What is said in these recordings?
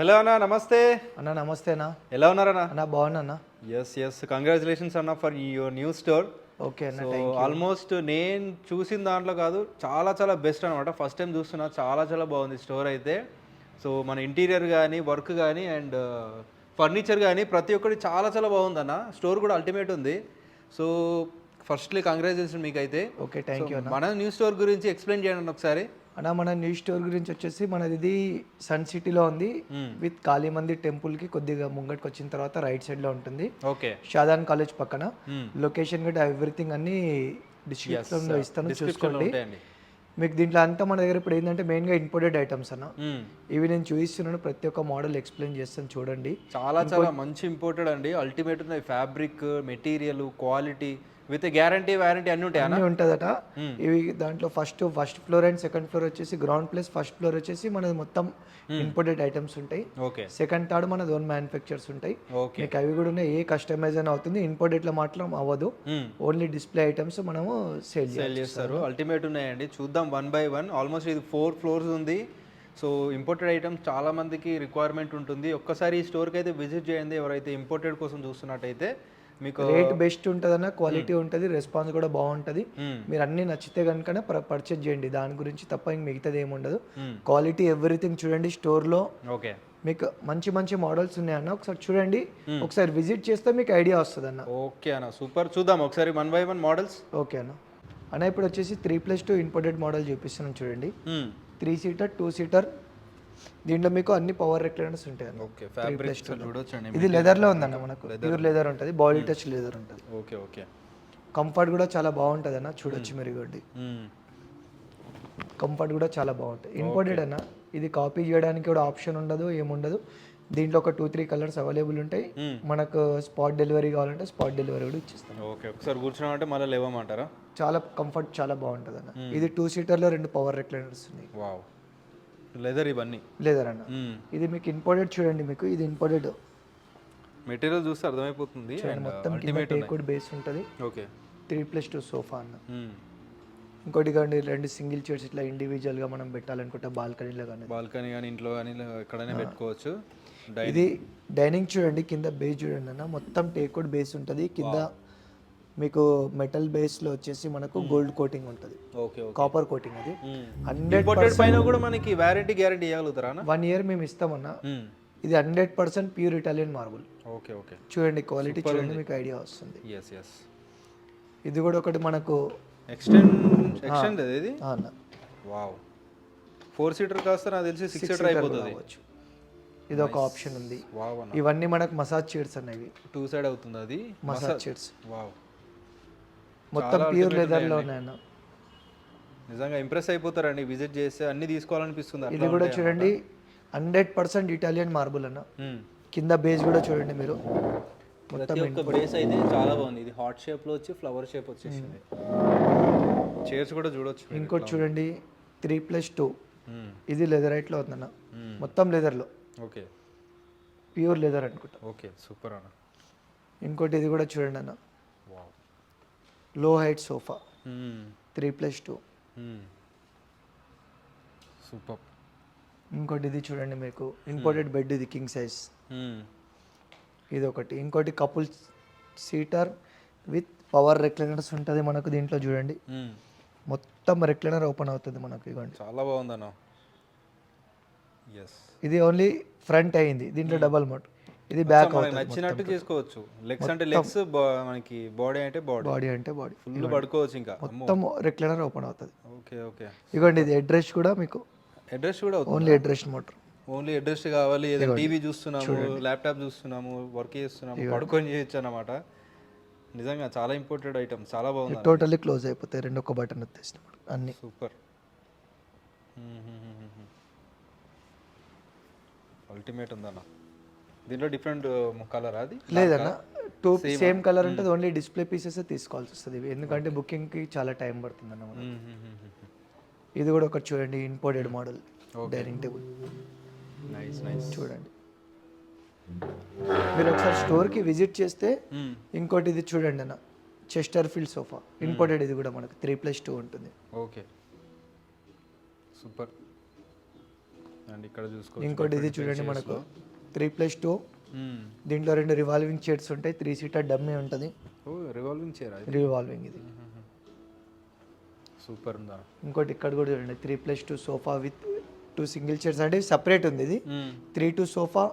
Hello అన్న, నమస్తే అన్న. నమస్తే అన్న. ఎలా ఉన్నారన్నా? అన్న బాగున్నా అన్న. ఎస్ కంగ్రాచులేషన్స్ అన్న for your new store. Okay అన్న, సో థ్యాంక్ యూ. ఆల్మోస్ట్ నేను చూసిన దాంట్లో కాదు, చాలా బెస్ట్ అనమాట. ఫస్ట్ టైం చూస్తున్నా, చాలా బాగుంది స్టోర్ అయితే. సో మన ఇంటీరియర్ కానీ, వర్క్ కానీ అండ్ ఫర్నిచర్ కానీ ప్రతి ఒక్కటి చాలా బాగుందన్న. స్టోర్ కూడా అల్టిమేట్ ఉంది. సో ఫస్ట్లీ కంగ్రాచులేషన్ మీకైతే. ఓకే, థ్యాంక్ యూ అన్న. మన న్యూ స్టోర్ గురించి ఎక్స్ప్లెయిన్ చేయండి ఒకసారి. అన్న, మన న్యూ స్టోర్ గురించి వచ్చేసి మనది ఇది సన్ సిటీలో ఉంది. విత్ కాళీమంది టెంపుల్కి కొద్దిగా ముంగట్కి వచ్చిన తర్వాత రైట్ సైడ్లో ఉంటుంది. ఓకే, షాదాన్ కాలేజ్ పక్కన. లొకేషన్ కూడా ఎవ్రీథింగ్ అన్ని డిస్క్రిప్షన్లో ఇస్తాను, చూసుకోండి. మీకు దీంట్లో అంతా మన దగ్గర ఇప్పుడు ఏంటంటే మెయిన్గా ఇంపోర్టెడ్ ఐటమ్స్ అన్న. ఇవి నేను చూపిస్తున్నాను, ప్రతి ఒక్క మోడల్ ఎక్స్ప్లెయిన్ చేస్తాను, చూడండి. చాలా మంచి ఇంపోర్టెడ్ అండి. అల్టిమేట్ ఉన్నాయి. Fabric, material, quality with guarantee warranty అన్ని ఉంటాయి. అన్నీ ఉంటుందట. ఇవి దాంట్లో first floor and second floor వచ్చేసి గ్రౌండ్ ప్లస్ ఫస్ట్ ఫ్లోర్ వచ్చేసి మనది మొత్తం ఇంపోర్టెడ్ ఐటమ్స్ ఉంటాయి. ఓకే, సెకండ్ థర్డ్ మన ఓన్ మ్యానుఫ్యాక్చర్స్ ఉంటాయి. మీకు అవి కూడా ఉన్నాయి. ఏ కస్టమైజ్ అని అవుతుంది, ఇంపోర్టెడ్ లో మాత్రం అవ్వదు. ఓన్లీ డిస్ప్లే ఐటమ్స్ మనము సేల్ చేస్తారు. అల్టిమేట్ ఉన్నాయండి, చూద్దాం వన్ బై వన్. ఆల్మోస్ట్ ఇది 4 ఫ్లోర్స్ ఉంది. సో ఇంపోర్టెడ్ ఐటమ్స్ చాలా మందికి రిక్వైర్మెంట్ ఉంటుంది. ఒక్కసారి ఈ స్టోర్కి అయితే విజిట్ చేయండి, ఎవరైతే ఇంపోర్టెడ్ కోసం చూస్తున్నట్టయితే. మీకు రేట్ బెస్ట్ ఉంటుందన్న, క్వాలిటీ ఉంటుంది, రెస్పాన్స్ కూడా బాగుంటుంది. మీరు అన్ని నచ్చితే కనుక పర్చేజ్ చేయండి, దాని గురించి తప్ప ఇంక మిగతాది ఏమి ఉండదు. క్వాలిటీ ఎవ్రీథింగ్ చూడండి స్టోర్లో. ఓకే, మీకు మంచి మోడల్స్ ఉన్నాయన్న, ఒకసారి చూడండి. ఒకసారి విజిట్ చేస్తే మీకు ఐడియా వస్తుంది అన్న. ఓకే అన్న, సూపర్. చూద్దాం ఒకసారి one by one models. Okay అన్న ఇప్పుడు వచ్చేసి 3+2 ఇంపోర్టెడ్ మోడల్ చూపిస్తున్నాను చూడండి. 3 సీటర్ 2 సీటర్. దీంట్లో మీకు అన్ని పవర్ రెక్లైనర్స్ ఉంటాయి. ఓకే, ఫ్యాబ్రిక్ చూడొచ్చండి. ఇది లెదర్లో ఉందన్న, మనకు ప్యూర్ లెదర్ ఉంటుంది, బాడీ టచ్ లెదర్ ఉంటుంది. ఓకే, కంఫర్ట్ కూడా చాలా బాగుంటుంది అన్న, చూడొచ్చు మీరు. ఇవ్వండి, కంఫర్ట్ కూడా చాలా బాగుంటుంది. ఇంపోర్టెడ్ అన్న, ఇది కాపీ చేయడానికి కూడా ఆప్షన్ ఉండదు, ఏముండదు. దీంట్లో ఒక 2-3 కలర్స్ అవైలబుల్ ఉంటాయి. మనకు స్పాట్ డెలివరీ కావాలంటే స్పాట్ డెలివరీ కూడా ఇచ్చిస్తాం. ఓకే, ఒకసారి కూర్చున్నామంటే మళ్ళీ లేవమంటారా? చాలా కంఫర్ట్ చాలా బాగుంటుంది అన్న. ఇది 2 సీటర్లో 2 పవర్ రెక్లైనర్స్ ఉన్నాయి. వావ్, లెదర్ ఇవన్నీ లెదర్ అన్న. ఇది మీకు ఇంపోర్టెడ్ చూడండి, మీకు ఇది ఇంపోర్టెడ్ మెటీరియల్ చూస్తే అర్థమైపోతుంది. మొత్తం టేక్వుడ్ బేస్ ఉంటుంది. ఓకే, 3+2 సోఫా అన్న. ఇంకోటి కానీ 2 సింగిల్ చైర్స్ ఇట్లా ఇండివిజువల్గా మనం పెట్టాలనుకుంటే బాల్కనీలో కానీ ఇంట్లో కానీ ఎక్కడైనా పెట్టుకోవచ్చు. ఇది డైనింగ్ చూడండి, కింద బేస్ చూడండి అన్న, మొత్తం టేక్వుడ్ బేస్ ఉంటుంది. కింద మీకు మెటల్ బేస్ లో వచ్చేసి మనకు గోల్డ్ కోటింగ్ ఉంటుంది. Okay, copper coating. అది 100% పైన కూడా మనకి వారంటీ గ్యారంటీ ఇవ్వగలుగుతారా? 1 ఇయర్ మేము ఇస్తామన్నా. ఇది 100% ప్యూర్ ఇటాలియన్ మార్బుల్. ఓకే, చూడండి క్వాలిటీ చూడండి, మీకు ఐడియా వస్తుంది. ఎస్ ఇది కూడా ఒకటి మనకు ఎక్స్టెండ్ ఇది. వావ్, 4 సీటర్ కాస్త నాకు తెలిసి 6 సీటర్ అయిపోతుంది. ఇది ఒక ఆప్షన్ ఉంది. ఇవన్నీ మనకు మసాజ్ చైర్స్ అనేవి 2 సైడ్ అవుతుంది. అది మసాజ్ చైర్స్. వావ్, మొత్తం ప్యూర్ లెదర్ లో ఉన్నాయన్న. నిజంగా ఇంప్రెస్ అయిపోతారండి విజిట్ చేస్తే, అన్ని తీసుకోవాలనిపిస్తుంది. ఇది కూడా చూడండి 100% ఇటాలియన్ మార్బుల్ అన్న. కింద బేస్ కూడా చూడండి మీరు, మొత్తం బేస్ అయితే చాలా బాగుంది. ఇది హార్ట్ షేప్ లో వచ్చి ఫ్లవర్ షేప్ వచ్చేసింది. చైర్స్ కూడా చూడొచ్చు. ఇంకోటి చూడండి 3+2. ఇది లెదర్ రైట్ లో ఉందన్న, మొత్తం లెదర్ లో. ఓకే, ప్యూర్ లెదర్ అనుకుంటా. ఓకే, సూపర్ అన్న. ఇంకోటి ఇది కూడా చూడండి అన్న, లో హైట్ సోఫా 3+2. సూపర్. ఇంకోటి ఇది చూడండి మీకు ఇంపోర్టెడ్ బెడ్, ఇది కింగ్ సైజ్. ఇది ఒకటి. ఇంకోటి couple seater with power recliners ఉంటుంది మనకు. దీంట్లో చూడండి మొత్తం రెక్లైనర్ ఓపెన్ అవుతుంది మనకు. ఇవ్వండి, చాలా బాగుందన్న. ఇది ఓన్లీ ఫ్రంట్ అయింది, దీంట్లో డబల్ మోడ్. ఇది బ్యాక్ నచ్చినట్టు చేసుకోవచ్చు. లెగ్స్ అంటే లెగ్స్, మనకి బాడీ అంటే బాడీ ఫుల్ పడుకోవచ్చు. ఇంకా మొత్తం రెక్లైనర్ ఓపెన్ అవుతుంది. ఓకే, ఇవ్వండి. ఇది అడ్రస్ కూడా మీకు only address motor. Only address కావాలి. ఏదైనా టీవీ చూస్తున్నాము, ల్యాప్టాప్ చూస్తున్నాము, వర్క్ చేస్తున్నాము, పడుకొని చేయొచ్చు అన్నమాట. నిజంగా చాలా ఇంపోర్టెడ్ ఐటమ్, చాలా బాగుంది. టోటల్లీ క్లోజ్ అయిపోతాయి, 2 ఒక్క బటన్ వచ్చేసి అన్ని. సూపర్, అల్టిమేట్ ఉందన్న. దీంట్లో డిఫరెంట్ కలర్ అది లేదన్న, 2 సేమ్ కలర్ ఉంటుంది. ఓన్లీ డిస్ప్లే పీసెస్ తీసుకోవాల్సి వస్తుంది, ఎందుకంటే బుకింగ్కి చాలా టైం పడుతుంది అన్న. ఇది కూడా ఒకటి చూడండి, imported model dining table. Nice చూడండి. మీరు ఒకసారి స్టోర్కి విజిట్ చేస్తే ఇంకోటి ఇది చూడండి అన్న, చెస్టర్ ఫీల్డ్ సోఫా ఇంపోర్టెడ్. ఇది కూడా మనకు 3+2 ఉంటుంది. Okay, super. అండ్ ఇక్కడ చూసుకోవచ్చు ఇంకోటి ఇది చూడండి మనకు 3+2, దీంట్లో 2 రివాల్వింగ్ చైర్స్ ఉంటాయి, 3 సీటర్ డమ్మీ ఉంటుంది. ఓ రివాల్వింగ్ చైర్ రివాల్వింగ్ ఇది. సూపర్ ఉందా. ఇంకోటి ఇక్కడ కూడా చూడండి 3+2 సోఫా విత్ 2 సింగిల్ చైర్స్, అంటే సపరేట్ ఉంది ఇది. 3-2 సోఫా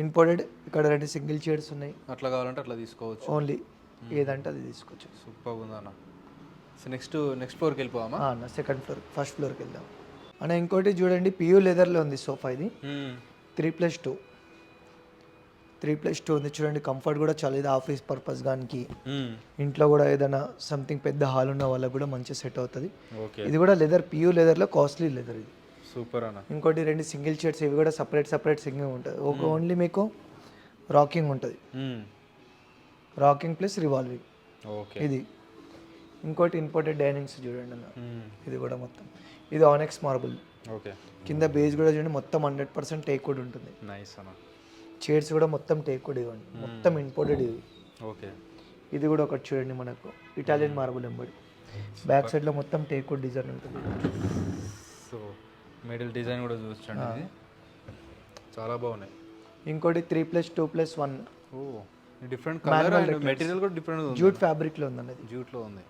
ఇంపోర్టెడ్, ఇక్కడ 2 సింగిల్ చైర్స్ ఉన్నాయి. అట్లా కావాలంటే అట్లా తీసుకోవచ్చు, ఓన్లీ ఏదంటే అది తీసుకోవచ్చు. సూపర్ ఉందా అన్న. సో నెక్స్ట్ ఫ్లోర్కి వెళ్ళిపోవామా? అన్న సెకండ్ ఫ్లోర్, ఫస్ట్ ఫ్లోర్కి వెళ్దాం అన్న. ఇంకోటి చూడండి పియూ లెదర్లో ఉంది సోఫా ఇది. 3+2 ఉంది చూడండి. కంఫర్ట్ కూడా చాలా, ఇది ఆఫీస్ పర్పస్ గానికి, ఇంట్లో కూడా ఏదైనా సంథింగ్ పెద్ద హాల్ ఉన్న వాళ్ళకి కూడా మంచిగా సెట్ అవుతుంది. ఇది కూడా లెదర్, పియూ లెదర్లో కాస్ట్లీ లెదర్ ఇది. సూపర్ అన్న. ఇంకోటి 2 సింగిల్ చైర్స్, ఇవి కూడా సపరేట్ సింగిల్ ఉంటుంది. ఓన్లీ మీకు రాకింగ్ ఉంటుంది, రాకింగ్ ప్లస్ రివాల్వింగ్ ఇది. ఇంకోటి ఇంపోర్టెడ్ డైనింగ్స్ చూడండి అన్న, ఇది కూడా మొత్తం ఇది ఆనెక్స్ మార్బుల్. కింద బేస్ కూడా చూడండి మొత్తం 100% టేక్ వుడ్ ఉంటుంది. నైస్ అన్న. చైర్స్ కూడా మొత్తం టేక్ వుడ్ ఇవ్వండి, మొత్తం ఇంపోర్టెడ్ ఇది. ఇది కూడా ఒకటి చూడండి మనకు ఇటాలియన్ మార్బుల్ ఎంబడి, బ్యాక్ సైడ్ లో మొత్తం టేక్ వుడ్ డిజైన్ ఉంటుంది. సో మిడిల్ డిజైన్ కూడా చూడండి, ఇది చాలా బాగున్నాయి. ఇంకోటి 3+2+1 డిఫరెంట్ కలర్ అండ్ మెటీరియల్ కూడా డిఫరెంట్ ఉంది. జూట్ ఫ్యాబ్రిక్ లో ఉందండి, ఇది జూట్ లో ఉంది.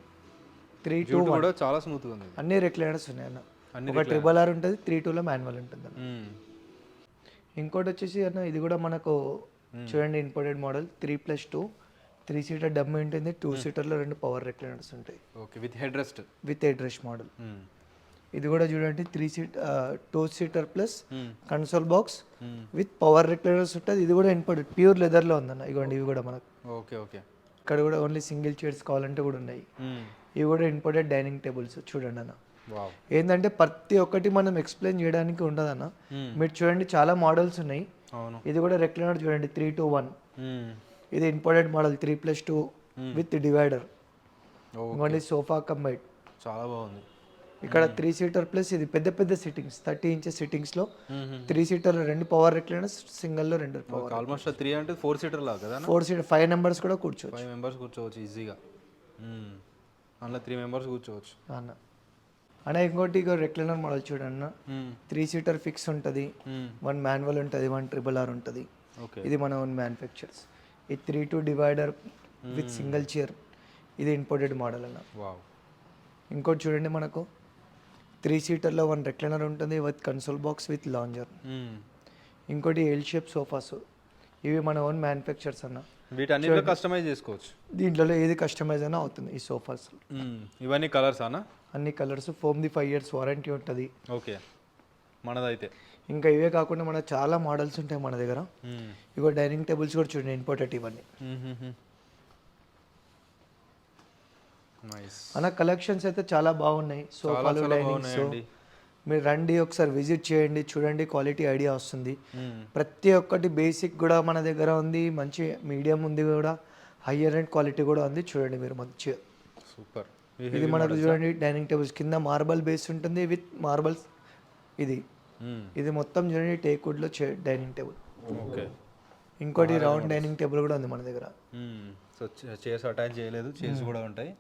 3-2 కూడా చాలా స్మూత్ గా ఉంది. అన్ని రెక్లైనర్స్ ఉన్నాయి అన్న. ఒక RRR ఉంటుంది, 3-2 లో మాన్యువల్ ఉంటుంది అన్న. ఇంకోటి వచ్చేసి అన్న ఇది కూడా మనకు చూడండి ఇంపోర్టెడ్ మోడల్ 3+2, 3 సీటర్ డమ్మీ ఉంటుంది, 2 సీటర్లో 2 పవర్ రెక్లైనర్స్ ఉంటాయి. With head rest, model. ఇది కూడా చూడండి 2 seater plus console box with power recliners ఉంటుంది. ఇది కూడా ఇంపోర్టెడ్ ప్యూర్ లెదర్ లో ఉందన్న. ఇవ్వండి ఇవి కూడా మనకు. ఇక్కడ కూడా ఓన్లీ సింగిల్ చైర్స్ కావాలంటే కూడా ఉన్నాయి. ఇవి కూడా ఇంపోర్టెడ్ డైనింగ్ టేబుల్స్ చూడండి అన్న. ఏంటంటే ప్రతి ఒక్కటి మనం ఎక్స్ప్లెయిన్ చేయడానికి ఉండదన్న. మీరు చూడండి చాలా మోడల్స్ ఉన్నాయి. ఇది కూడా రెక్లైనర్ చూడండి 3-1, ఇది ఇంపోర్టెడ్ మోడల్ 3+2 విత్ డివైడర్. ఇంకోటి సోఫా కంబైడ్, చాలా బాగుంది. ఇక్కడ 3 సీటర్ ప్లస్ ఇది పెద్ద సిట్టింగ్స్, 30 ఇంచెస్ సిట్టింగ్స్ లో 3 సీటర్ 2 పవర్ రెక్లైనర్స్, సింగిల్ లో 2 పవర్. ఆల్మోస్ట్ 3 అంటే 4 సీటర్ లాగా కదా. 4 సీటర్ 5 మెంబర్స్ కూడా కూర్చోవచ్చు. 5 మెంబర్స్ కూర్చోవచ్చు ఈజీగా. అందులో 3 మెంబర్స్ కూర్చోవచ్చు అన్న. అన్న ఇంకోటి రెక్లైనర్ మోడల్ చూడండి అన్న. 3 సీటర్ ఫిక్స్ ఉంటుంది, 1 మాన్యువల్ ఉంటుంది, 1 RRR ఉంటుంది. ఇది మన ఓన్ మ్యానుఫ్యాక్చర్స్. ఈ 3-2 డివైడర్ విత్ సింగిల్ చైర్, ఇది ఇంపోర్టెడ్ మోడల్ అన్న. ఇంకోటి చూడండి మనకు 3 సీటర్లో 1 రెక్లైనర్ ఉంటుంది with console box with lounger. ఇంకోటి ఎల్ షేప్ సోఫాస్, ఇవి మన ఓన్ మ్యానుఫ్యాక్చర్స్ అన్న. వీటన్నిటిలో కస్టమైజ్ చేసుకోవచ్చు, దీంట్లో ఏది కస్టమైజ్ అయినా అవుతుంది ఈ సోఫాస్. ఇవన్నీ కలర్స్ అన్న, అన్ని కలర్స్. ఫోమ్ది 5 years వారంటీ ఉంటుంది. మనదైతే ఇంకా ఇవే కాకుండా మన చాలా మోడల్స్ ఉంటాయి మన దగ్గర. ఇగో డైనింగ్ టేబుల్స్ కూడా చూడండి ఇంపోర్టెడ్ ఇవన్నీ అన్న. కలెక్షన్స్ అయితే చాలా బాగున్నాయి, సోఫాలు డైనింగ్స్. మీరు రండి ఒకసారి విజిట్ చేయండి, చూడండి, క్వాలిటీ ఐడియా వస్తుంది. ప్రతి ఒక్కటి బేసిక్ కూడా మన దగ్గర ఉంది, మంచి మీడియం ఉంది కూడా, హయ్యర్ అండ్ క్వాలిటీ కూడా ఉంది. చూడండి మీరు మంచిగా. సూపర్. ఇది మనకు చూడండి డైనింగ్ టేబుల్స్ కింద మార్బల్ బేస్ ఉంటుంది విత్ మార్బల్స్. ఇది మొత్తం చూడండి టేక్ వుడ్ లో డైనింగ్ టేబుల్. ఇంకోటి రౌండ్ డైనింగ్ టేబుల్ కూడా ఉంది మన దగ్గర. సో చైర్స్ అటాచ్ చేయలేదు, చైర్స్ కూడా ఉంటాయి.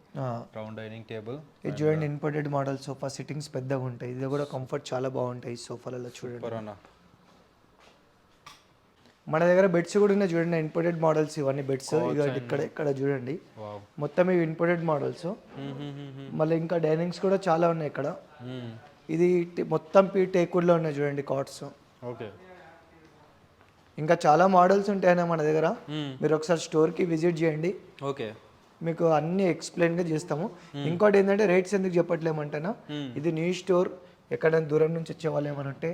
Round dining table. ఇది చూడండి ఇంపోర్టెడ్ మోడల్ సోఫా, సిట్టింగ్స్ పెద్దగా ఉంటాయి. ఇది కూడా కంఫర్ట్ చాలా బాగుంటాయి ఈ సోఫాలలో. చూడండి మన దగ్గర బెడ్స్ కూడా ఉన్నాయి చూడండి, ఇంపోర్టెడ్ మోడల్స్ ఇవన్నీ బెడ్స్. ఇక్కడ చూడండి మొత్తం ఇవి ఇంపోర్టెడ్ మోడల్స్. మళ్ళీ ఇంకా డైనింగ్స్ కూడా చాలా ఉన్నాయి ఇక్కడ. ఇది మొత్తం టేక్వుడ్ లో ఉన్నాయి చూడండి కాట్స్. ఇంకా చాలా మోడల్స్ ఉంటాయన్నా మన దగ్గర. మీరు ఒకసారి స్టోర్కి విజిట్ చేయండి, మీకు అన్ని ఎక్స్ప్లెయిన్ గా చేస్తాము. ఇంకోటి ఏంటంటే రేట్స్ ఎందుకు చెప్పట్లేమంటేనా, ఇది న్యూ స్టోర్. ఎక్కడైనా దూరం నుంచి వచ్చే వాళ్ళు ఏమనంటే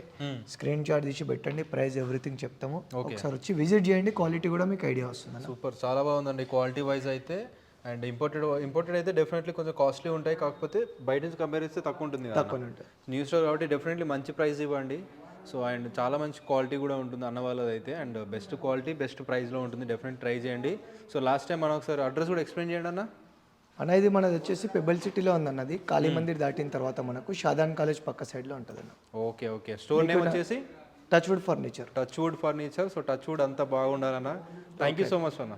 స్క్రీన్ షాట్ తీసి పెట్టండి, ప్రైస్ ఎవ్రీథింగ్ చెప్తాము. ఒకసారి వచ్చి విజిట్ చేయండి, క్వాలిటీ కూడా మీకు ఐడియా వస్తుంది. సూపర్, చాలా బాగుందండి క్వాలిటీ వైజ్ అయితే. అండ్ ఇంపోర్టెడ్ అయితే డెఫినెట్లీ కొంచెం కాస్ట్లీ ఉంటాయి, కాకపోతే బయట నుంచి కంపేర్ చేస్తే తక్కువ ఉంటుంది. న్యూ స్టోర్ కాబట్టి డెఫినెట్లీ మంచి ప్రైస్ ఇవ్వండి. సో అండ్ చాలా మంచి క్వాలిటీ కూడా ఉంటుంది అన్న వాళ్ళది అయితే. అండ్ బెస్ట్ క్వాలిటీ బెస్ట్ ప్రైస్లో ఉంటుంది, డెఫినెట్ ట్రై చేయండి. సో లాస్ట్ టైం మనం ఒకసారి అడ్రస్ కూడా ఎక్స్ప్లెయిన్ చేయండి అన్న. ఇది మనది వచ్చేసి పెబల్ సిటీలో ఉందన్నది. కాళీ మందిర్ దాటిన తర్వాత మనకు షాదాన్ కాలేజ్ పక్క సైడ్లో ఉంటుంది అన్న. ఓకే. స్టోర్ నేమ్ వచ్చేసి టచ్వుడ్ ఫర్నిచర్. సో టచ్వుడ్ అంతా బాగుండాలన్న. థ్యాంక్ యూ సో మచ్ అన్న.